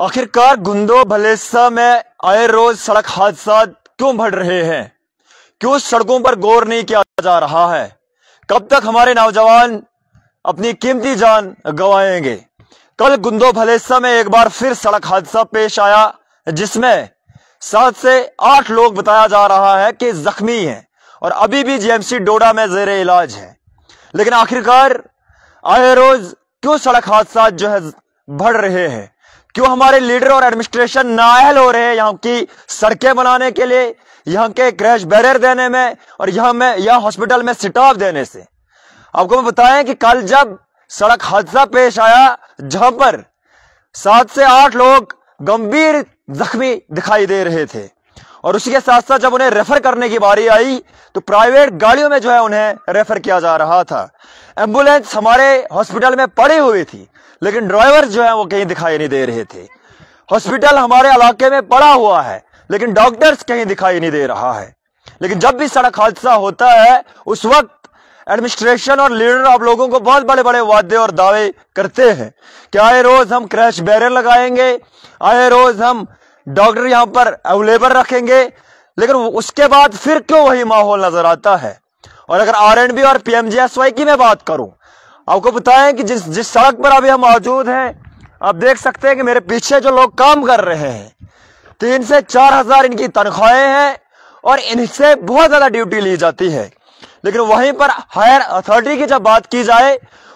आखिरकार गुंदो भलेसा में आए रोज सड़क हादसा क्यों बढ़ रहे हैं? क्यों सड़कों पर गौर नहीं किया जा रहा है? कब तक हमारे नौजवान अपनी कीमती जान गंवाएंगे? कल गुंदो भलेसा में एक बार फिर सड़क हादसा पेश आया जिसमें 7 से 8 लोग बताया जा रहा है कि जख्मी हैं और अभी भी जीएमसी डोडा में जेरे इलाज है। लेकिन आखिरकार आए रोज क्यों सड़क हादसा जो है बढ़ रहे हैं? क्यों हमारे लीडर और एडमिनिस्ट्रेशन नाअहल हो रहे हैं यहाँ की सड़कें बनाने के लिए, यहाँ के क्रैश बैरियर देने में और यहाँ हॉस्पिटल में स्टाफ देने से? आपको मैं बताएं कि कल जब सड़क हादसा पेश आया जहां पर 7 से 8 लोग गंभीर जख्मी दिखाई दे रहे थे और उसी के साथ साथ जब उन्हें रेफर करने की बारी आई तो प्राइवेट गाड़ियों में जो है उन्हें रेफर किया जा रहा था। एम्बुलेंस हमारे हॉस्पिटल में पड़ी हुई थी लेकिन ड्राइवर जो है वो कहीं दिखाई नहीं दे रहे थे। हॉस्पिटल हमारे इलाके में पड़ा हुआ है लेकिन डॉक्टर्स कहीं दिखाई नहीं दे रहा है। लेकिन जब भी सड़क हादसा होता है उस वक्त एडमिनिस्ट्रेशन और लीडर आप लोगों को बहुत बड़े बड़े वादे और दावे करते हैं कि आए रोज हम क्रैश बैरियर लगाएंगे, आए रोज हम डॉक्टर यहां पर अवेलेबल रखेंगे, लेकिन उसके बाद फिर क्यों वही माहौल नजर आता है? और अगर आरएनबी और पीएमजीएसवाई की मैं बात करूं, आपको बताएं कि जिस सड़क पर अभी हम मौजूद हैं, आप देख सकते हैं कि मेरे पीछे जो लोग काम कर रहे हैं 3 से 4 हजार इनकी तनख्वाहें हैं और इनसे बहुत ज्यादा ड्यूटी ली जाती है। लेकिन वहीं पर हायर अथॉरिटी की जब बात की जाए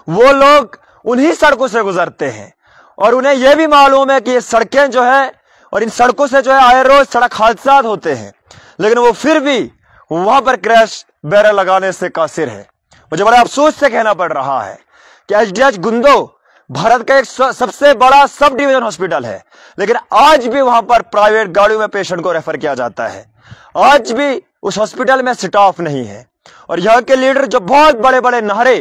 वो लोग उन्हीं सड़कों से गुजरते हैं और उन्हें यह भी मालूम है कि ये सड़कें जो है और इन सड़कों से जो है आए रोज सड़क हादसा होते हैं, लेकिन वो फिर भी वहां पर क्रैश बैरियर लगाने से कासिर है। मुझे बड़े अफसोस से कहना पड़ रहा है कि एचडीएच गुंदो भारत का एक सबसे बड़ा सब डिवीजन हॉस्पिटल है, लेकिन आज भी वहां पर प्राइवेट गाड़ियों में पेशेंट को रेफर किया जाता है। आज भी उस हॉस्पिटल में स्टाफ नहीं है और यहाँ के लीडर जो बहुत बड़े बड़े नारे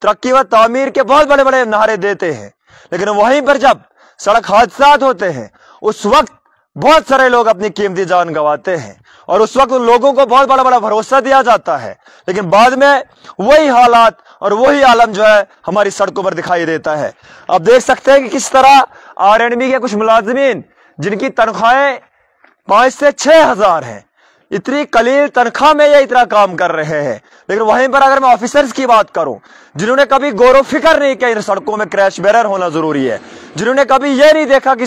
तरक्की व तामीर के बहुत बड़े बड़े नारे देते हैं, लेकिन वहीं पर जब सड़क हादसा होते हैं उस वक्त बहुत सारे लोग अपनी कीमती जान गंवाते हैं और उस वक्त उन लोगों को बहुत बड़ा बड़ा भरोसा दिया जाता है, लेकिन बाद में वही हालात और वही आलम जो है हमारी सड़कों पर दिखाई देता है। आप देख सकते हैं कि किस तरह आरएनबी के कुछ मुलाजिमीन जिनकी तनख्वाहें 5 से 6 हजार हैं, इतनी कलील तनख्वाह में ये इतना काम कर रहे हैं। लेकिन वहीं पर अगर मैं ऑफिसर्स की बात करूं जिन्होंने कभी गौर फिक्र नहीं किया इन सड़कों में क्रैश बैरियर होना जरूरी है, जिन्होंने कभी ये नहीं देखा कि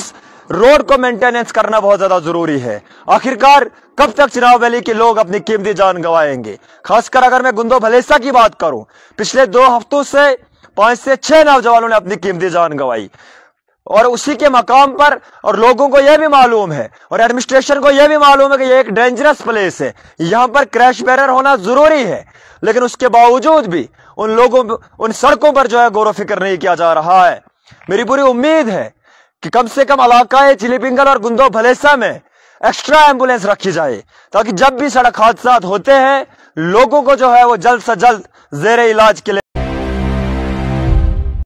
रोड को मेंटेनेंस करना बहुत ज्यादा जरूरी है, आखिरकार कब तक चिनाब वैली के लोग अपनी कीमती जान गंवाएंगे? खासकर अगर मैं गुंदो भलेसा की बात करूं, पिछले 2 हफ्तों से 5 से 6 नौजवानों ने अपनी कीमती जान गंवाई और उसी के मकाम पर, और लोगों को यह भी मालूम है और एडमिनिस्ट्रेशन को यह भी मालूम है कि यह एक डेंजरस प्लेस है, यहां पर क्रैश बैरियर होना जरूरी है, लेकिन उसके बावजूद भी उन सड़कों पर जो है गौर फिक्र नहीं किया जा रहा है। मेरी पूरी उम्मीद है कि कम से कम इलाकाए चिलीपिंगल और गुंदो भलेसा में एक्स्ट्रा एम्बुलेंस रखी जाए ताकि जब भी सड़क हादसा होते हैं लोगों को जो है वो जल्द से जल्द जेरे इलाज के लिए